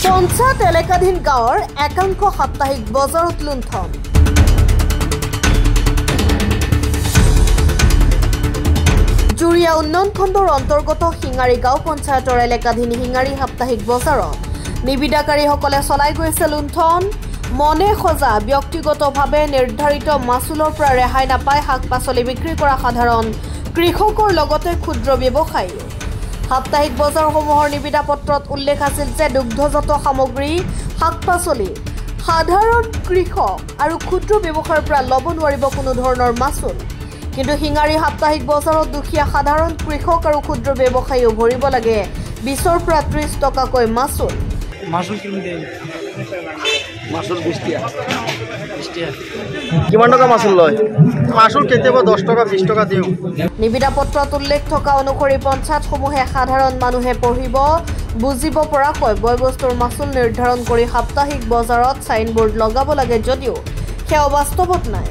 পঞ্চায়ত এলেকাধীন গাঁৱৰ একাংশ সাপ্তাহিক বজাৰত লুণ্ঠন। জুৰিয়া উন্নয়ন খণ্ডৰ অন্তৰ্গত শিঙাৰী গাঁও পঞ্চায়তৰ এলেকাধীন শিঙাৰী সাপ্তাহিক বজাৰত নিবিদাকাৰীসকলে চলাই গৈছে লুণ্ঠন। মনে সজা ব্যক্তিগতভাৱে নিৰ্ধাৰিত মাচুলৰ পৰা ৰেহাই নাপায় শাক পাচলি বিক্ৰী কৰা সাধাৰণ কৃষকৰ লগতে ক্ষুদ্ৰ ব্যৱসায়ী। সাপ্তাহিক বজাৰসমূহৰ নিবিদা পত্ৰত উল্লেখ আছিল যে দুগ্ধজাত সামগ্ৰী শাক পাচলি সাধাৰণ কৃষক আৰু ক্ষুদ্ৰ ব্যৱসায়ৰ পৰা ল'ব নোৱাৰিব কোনো ধৰণৰ মাচুল। কিন্তু শিঙাৰী সাপ্তাহিক বজাৰত দুখীয়া সাধাৰণ কৃষক আৰু ক্ষুদ্ৰ ব্যৱসায়ীও ভৰিব লাগে 20 পৰা 30 টকাকৈ মাচুল। কিমান টকা মাচুল লয়? মাচুল কেতিয়াবা 10 টকা 20 টকা দিওঁ। নিবিদা পত্ৰত উল্লেখ থকা অনুসৰি পঞ্চায়তসমূহে সাধাৰণ মানুহে পঢ়িব বুজিব পৰাকৈ বয়বস্তুৰ মাচুল নিৰ্ধাৰণ কৰি সাপ্তাহিক বজাৰত চাইনবোৰ্ড লগাব লাগে যদিও সেয়া বাস্তৱত নাই।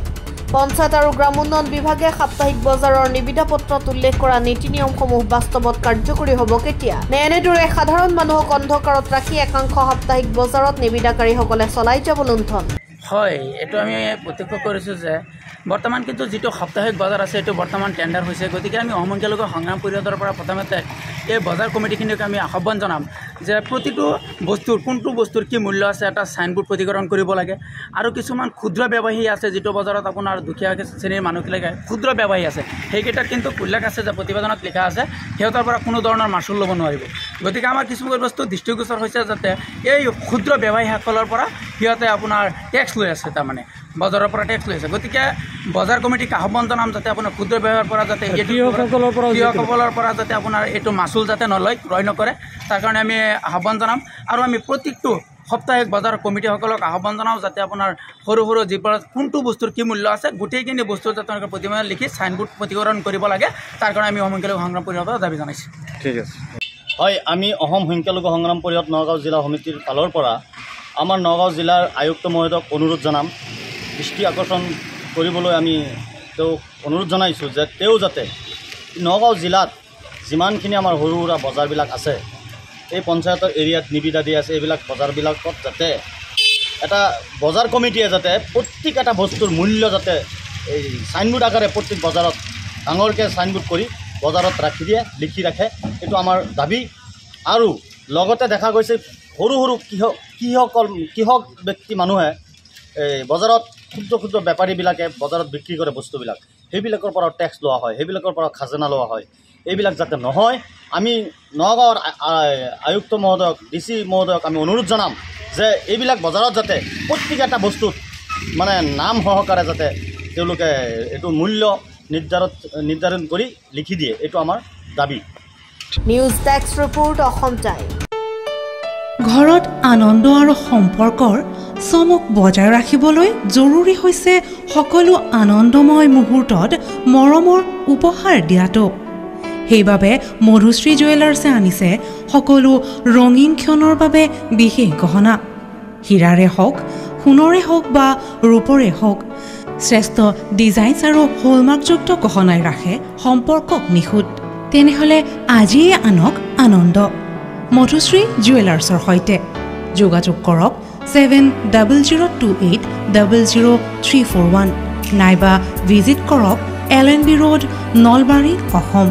পঞ্চায়ত আৰু গ্ৰাম উন্নয়ন বিভাগে সাপ্তাহিক বজাৰৰ নিবিদা পত্ৰত উল্লেখ কৰা নীতি নিয়মসমূহ বাস্তৱত কাৰ্যকৰী হ'ব কেতিয়া? এনেদৰে সাধাৰণ মানুহক অন্ধকাৰত ৰাখি একাংশ সাপ্তাহিক বজাৰত নিবিদাকাৰীসকলে চলাই যাব লুণ্ঠন। হয়, এইটো আমি প্ৰত্যক্ষ কৰিছোঁ যে বৰ্তমান কিন্তু যিটো সাপ্তাহিক বজাৰ আছে এইটো বৰ্তমান টেণ্ডাৰ হৈছে। গতিকে আমি অসমংখ্যালঘু সংগ্ৰাম পৰিষদৰ পৰা প্ৰথমতে এই বজাৰ কমিটিখিনিক আমি আহ্বান জনাম যে প্ৰতিটো বস্তুৰ কোনটো বস্তুৰ কি মূল্য আছে এটা চাইনবোৰ্ড প্ৰতিকৰণ কৰিব লাগে। আৰু কিছুমান ক্ষুদ্ৰ ব্যৱসায়ী আছে যিটো বজাৰত আপোনাৰ দুখীয়া শ্ৰেণীৰ মানুহবিলাকে ক্ষুদ্ৰ ব্যৱসায়ী আছে, সেইকেইটাত কিন্তু উল্লেখ আছে যে প্ৰতিবেদনত লিখা আছে সিহঁতৰ পৰা কোনো ধৰণৰ মাচুল ল'ব নোৱাৰিব। গতিকে আমাৰ কিছুমান বস্তু দৃষ্টিগোচৰ হৈছে যাতে এই ক্ষুদ্ৰ ব্যৱসায়ীসকলৰ পৰা সিহঁতে আপোনাৰ টেক্স লৈ আছে, তাৰমানে বজাৰৰ পৰা টেক্স লৈ আছে। গতিকে বজাৰ কমিটিক আহ্বান জনাম যাতে আপোনাৰ ক্ষুদ্ৰ ব্যৱসায়ৰ পৰা যাতে কৃষকসকলৰ পৰা যাতে আপোনাৰ এইটো মাচুল যাতে ক্ৰয় নকৰে, তাৰ কাৰণে আমি আহ্বান জনাম। আৰু আমি প্ৰত্যেকটো সাপ্তাহিক বজাৰ কমিটিসকলক আহ্বান জনাওঁ যাতে আপোনাৰ সৰু সৰু যিবোৰ কোনটো বস্তুৰ কি মূল্য আছে গোটেইখিনি বস্তু যাতে তেওঁলোকে প্ৰতিবেদন লিখি চাইনবোৰ্ড প্ৰতিকৰণ কৰিব লাগে, তাৰ কাৰণে আমি অসমংখ্যালঘু সংগ্ৰাম পৰিষদৰ দাবী জনাইছোঁ। ঠিক আছে। হয়, আমি অসম সংখ্যালঘু সংগ্ৰাম পৰিষদ নগাঁও জিলা সমিতিৰ ফালৰ পৰা আমাৰ নগাঁও জিলাৰ আয়ুক্ত মহোদয়ক অনুৰোধ জনাম, দৃষ্টি আকৰ্ষণ কৰিবলৈ আমি তেওঁক অনুৰোধ জনাইছোঁ যে তেওঁ যাতে নগাঁও জিলাত যিমানখিনি আমাৰ সৰু সুৰা বজাৰবিলাক আছে এই পঞ্চায়তৰ এৰিয়াত নিবিদা দি আছে এইবিলাক বজাৰবিলাকত যাতে এটা বজাৰ কমিটিয়ে যাতে প্ৰত্যেক এটা বস্তুৰ মূল্য যাতে এই চাইনবোৰ্ড আকাৰে প্ৰত্যেক বজাৰত ডাঙৰকৈ চাইনবোৰ্ড কৰি বজাৰত ৰাখি দিয়ে, লিখি ৰাখে, এইটো আমাৰ দাবী। আৰু লগতে দেখা গৈছে সৰু সৰু কৃষক ব্যক্তি মানুহে এই বজাৰত ক্ষুদ্ৰ ক্ষুদ্ৰ বেপাৰীবিলাকে বজাৰত বিক্ৰী কৰে বস্তুবিলাক, সেইবিলাকৰ পৰা টেক্স লোৱা হয়, সেইবিলাকৰ পৰা খাজানা লোৱা হয়। এইবিলাক যাতে নহয়, আমি নগাঁৱৰ আয়ুক্ত মহোদয়ক DC মহোদয়ক আমি অনুৰোধ জনাম যে এইবিলাক বজাৰত যাতে প্ৰত্যেক এটা বস্তুত মানে নাম সহকাৰে যাতে তেওঁলোকে এইটো মূল্য নিৰ্ধাৰণ কৰি লিখি দিয়ে, এইটো আমাৰ দাবী। News desk report, Assam time. ঘৰত আনন্দ আৰু সম্পৰ্কৰ চমক বজাই ৰাখিবলৈ জৰুৰী হৈছে সকলো আনন্দময় মুহূৰ্তত মৰমৰ উপহাৰ দিয়াটো। সেইবাবে মধুশ্ৰী জুৱেলাৰ্ছে আনিছে সকলো ৰঙীন ক্ষণৰ বাবে বিশেষ গহনা। হীৰাৰে হওক, সোণৰে হওক বা ৰূপৰে হওক, শ্ৰেষ্ঠ ডিজাইনছ আৰু হলমাৰ্কযুক্ত গহনাই ৰাখে সম্পৰ্কক নিখুঁত। তেনেহ'লে আজিয়ে আনক আনন্দ মধুশ্ৰী জুৱেলাৰ্ছৰ সৈতে। যোগাযোগ কৰক 7028000341 নাইবা ভিজিট কৰক LNB ৰোড, নলবাৰী, অসম।